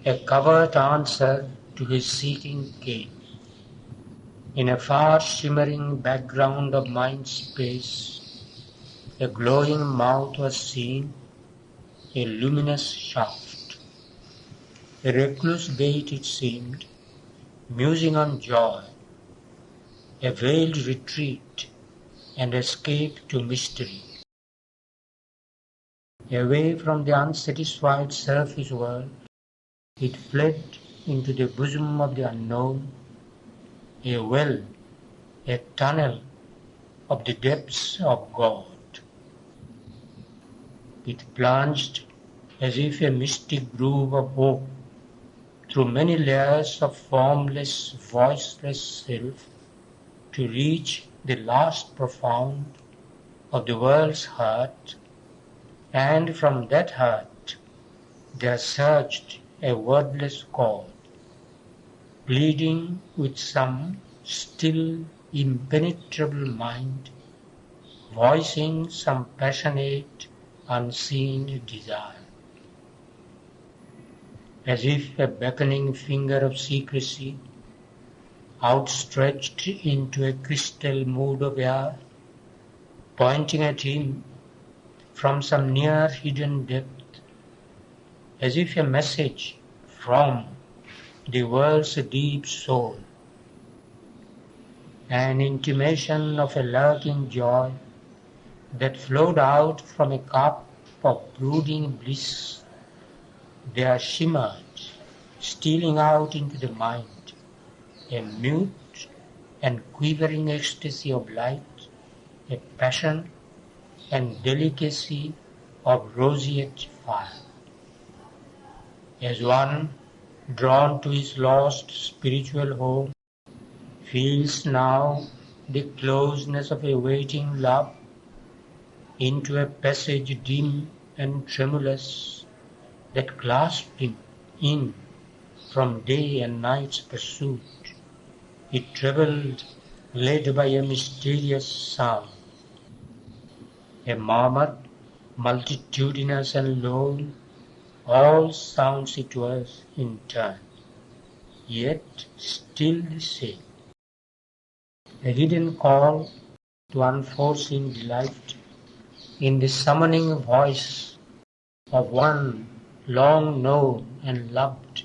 a covert answer to his seeking came. In a far shimmering background of mind space, a glowing mouth was seen, a luminous shaft. A recluse gate it seemed, musing on joy, a veiled retreat and escape to mystery. Away from the unsatisfied surface world, it fled into the bosom of the unknown, a well, a tunnel of the depths of God. It plunged as if a mystic groove of hope through many layers of formless, voiceless self to reach the last profound of the world's heart, and from that heart there surged a wordless chord, pleading with some still impenetrable mind, voicing some passionate unseen desire. As if a beckoning finger of secrecy, outstretched into a crystal mood of air, pointing at him from some near hidden depth, as if a message from the world's deep soul, an intimation of a lurking joy that flowed out from a cup of brooding bliss. There shimmered, stealing out into the mind, a mute and quivering ecstasy of light, a passion and delicacy of roseate fire. As one drawn to his lost spiritual home feels now the closeness of a waiting love, into a passage dim and tremulous that clasped him in from day and night's pursuit, it travelled led by a mysterious sound. A murmur, multitudinous and lone, all sounds it was in turn, yet still the same. A hidden call to unforeseen delight in the summoning voice of one long known and loved,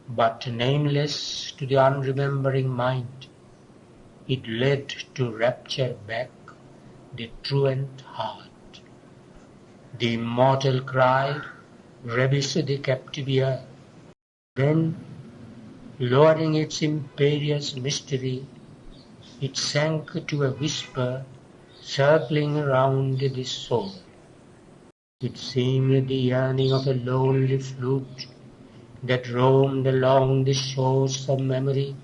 but nameless to the unremembering mind. It led to rapture back the truant heart. The immortal cry ravished the captive ear. Then, lowering its imperious mystery, it sank to a whisper circling round the soul. It seemed the yearning of a lonely flute that roamed along the shores of memory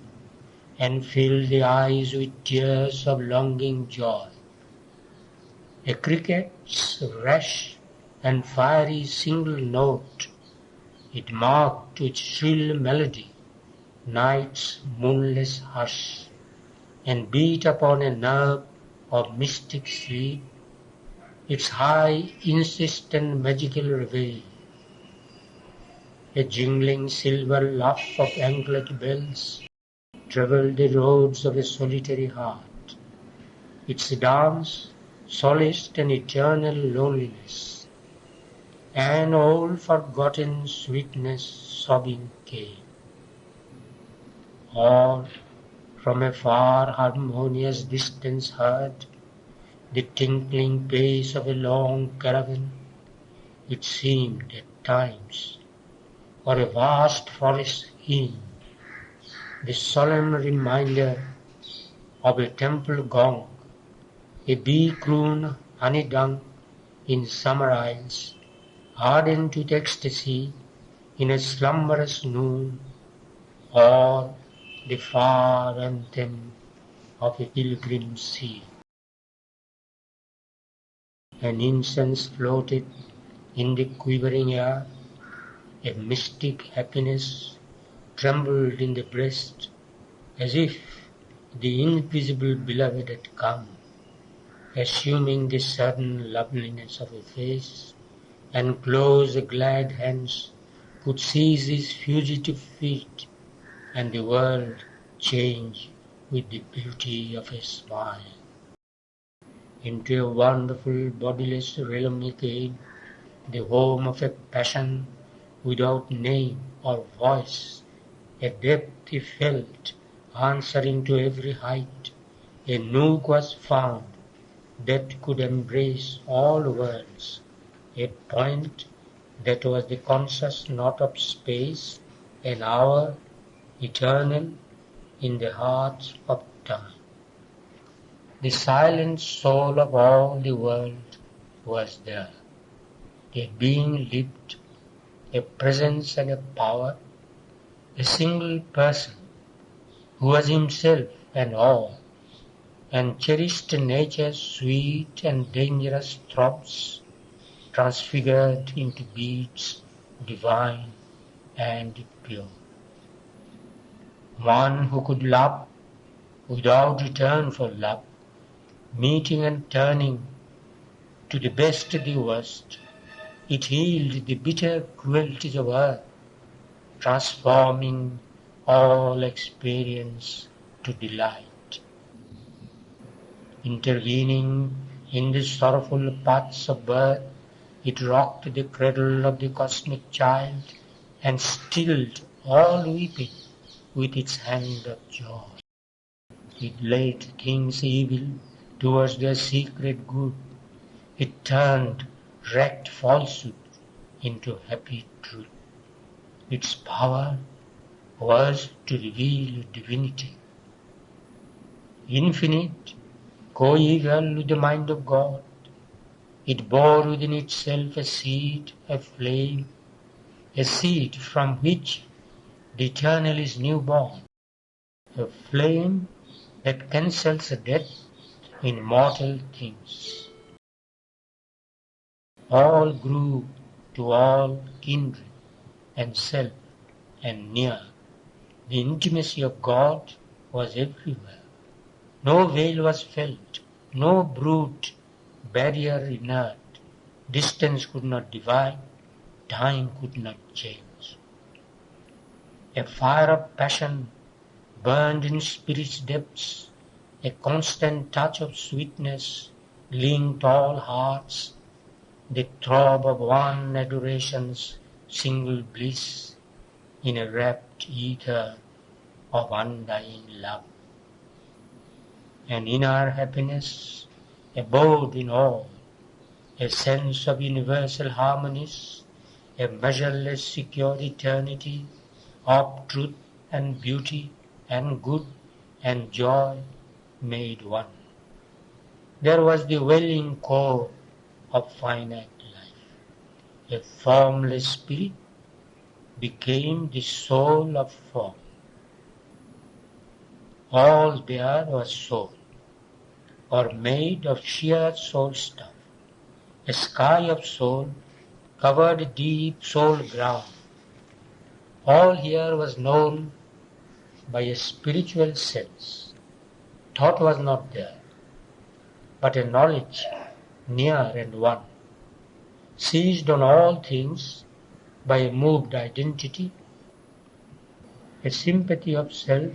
and filled the eyes with tears of longing joy. A cricket's rash and fiery single note, it marked with shrill melody night's moonless hush, and beat upon a nerve of mystic sleep its high, insistent, magical reveille. A jingling silver luff of anklet bells travelled the roads of a solitary heart. Its dance solaced an eternal loneliness. An all-forgotten sweetness sobbing came. Or, from a far harmonious distance heard the tinkling pace of a long caravan, it seemed at times, or a vast forest hymn, the solemn reminder of a temple gong, a bee croon honey-dung in summer isles, ardent with ecstasy in a slumberous noon, or the far anthem of a pilgrim sea. An incense floated in the quivering air, a mystic happiness trembled in the breast, as if the invisible beloved had come, assuming the sudden loveliness of a face, and closed the glad hands could seize his fugitive feet, and the world change with the beauty of a smile. Into a wonderful bodiless realm again, the home of a passion without name or voice, a depth he felt answering to every height, a nook was found that could embrace all worlds, a point that was the conscious not of space, an hour eternal in the heart of time. The silent soul of all the world was there, a being lived, a presence and a power, a single person who was himself and all, and cherished nature's sweet and dangerous throbs, transfigured into beats divine and pure. One who could love without return for love, meeting and turning to the best the worst, it healed the bitter cruelties of earth, transforming all experience to delight. Intervening in the sorrowful paths of birth, it rocked the cradle of the cosmic child and stilled all weeping with its hand of joy. It laid things evil towards their secret good. It turned wrecked falsehood into happy truth. Its power was to reveal divinity. Infinite, co-equal with the mind of God, it bore within itself a seed, a flame, a seed from which the eternal is newborn, a flame that cancels death in mortal things. All grew to all kindred and self and near. The intimacy of God was everywhere. No veil was felt, no brute barrier inert. Distance could not divide, time could not change. A fire of passion burned in spirit's depths, a constant touch of sweetness linked all hearts, the throb of one adoration's single bliss in a rapt ether of undying love. And in our happiness abode in all a sense of universal harmonies, a measureless secure eternity of truth and beauty and good and joy made one. There was the welling core of finite life. A formless spirit became the soul of form. All there was soul, or made of sheer soul stuff. A sky of soul covered deep soul ground. All here was known by a spiritual sense. Thought was not there, but a knowledge near and one, seized on all things by a moved identity, a sympathy of self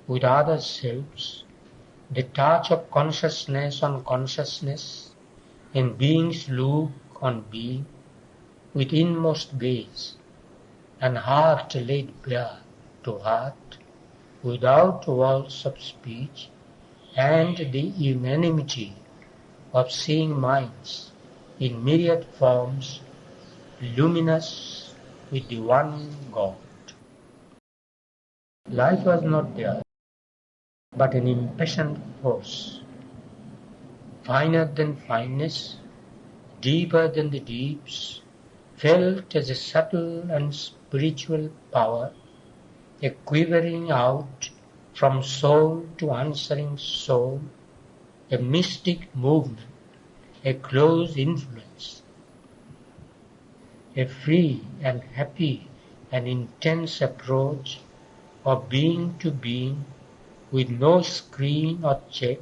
with other selves, the touch of consciousness on consciousness, and being's look on being, with inmost gaze, and heart laid bare to heart, without walls of speech, and the unanimity of seeing minds in myriad forms, luminous with the one God. Life was not there, but an impassioned force, finer than fineness, deeper than the deeps, felt as a subtle and spiritual power, a quivering out from soul to answering soul, a mystic movement, a close influence, a free and happy and intense approach of being to being with no screen or check,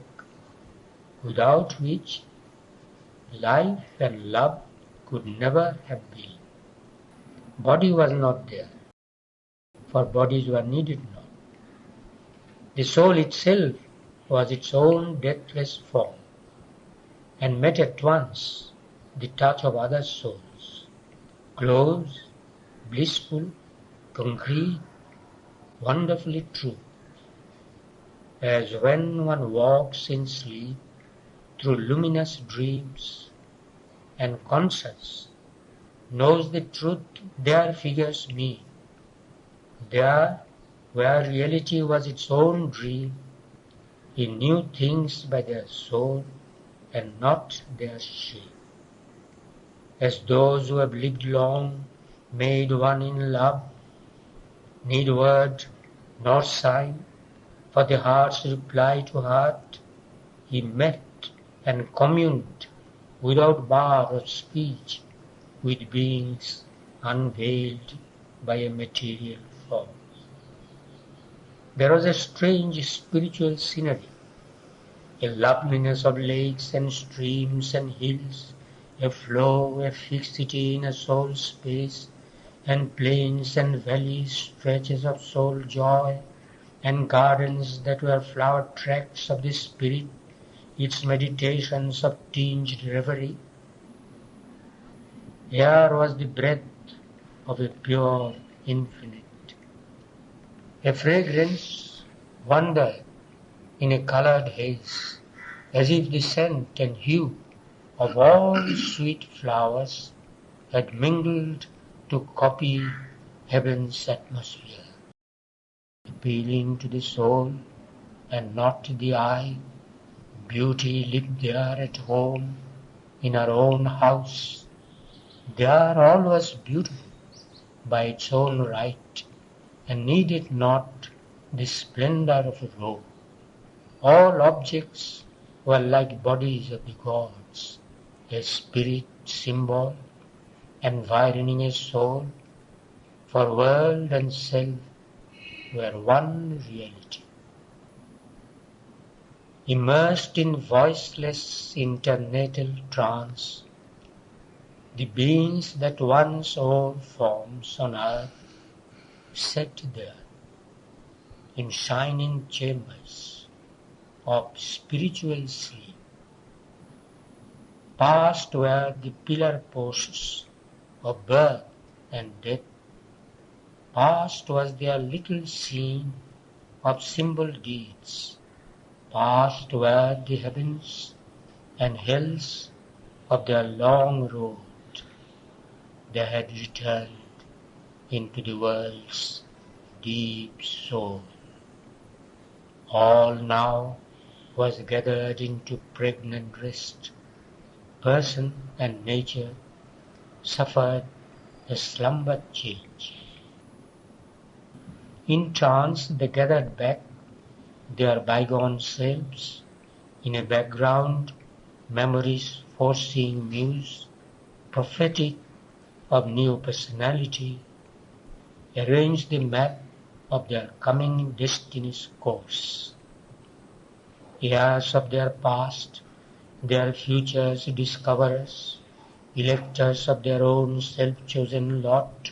without which life and love could never have been. Body was not there, for bodies were needed not. The soul itself was its own deathless form, and met at once the touch of other souls, close, blissful, concrete, wonderfully true, as when one walks in sleep through luminous dreams and conscious knows the truth their figures mean. There, where reality was its own dream, he knew things by their soul and not their shape. As those who have lived long, made one in love, need word nor sign, for the heart's reply to heart, he met and communed without bar of speech with beings unveiled by a material form. There was a strange spiritual scenery, a loveliness of lakes and streams and hills, a flow, a fixity in a soul space, and plains and valleys, stretches of soul joy, and gardens that were flower tracts of the spirit, its meditations of tinged reverie. Here was the breath of a pure infinite. A fragrance wandered in a colored haze, as if the scent and hue of all sweet flowers had mingled to copy heaven's atmosphere, appealing to the soul and not the eye. Beauty lived there at home in her own house. There all was beautiful by its own right, and needed not the splendor of a robe. All objects were like bodies of the gods, a spirit symbol, environing a soul, for world and self were one reality. Immersed in voiceless internatal trance, the beings that once all forms on earth sat there in shining chambers of spiritual sleep. Past were the pillar posts of birth and death. Past was their little scene of symbol deeds. Past were the heavens and hells of their long road. They had returned into the world's deep soul. All now was gathered into pregnant rest. Person and nature suffered a slumber change. In trance they gathered back their bygone selves. In a background, memories foreseeing muse, prophetic of new personality, arranged the map of their coming destiny's course. Heirs of their past, their future's discoverers, electors of their own self-chosen lot,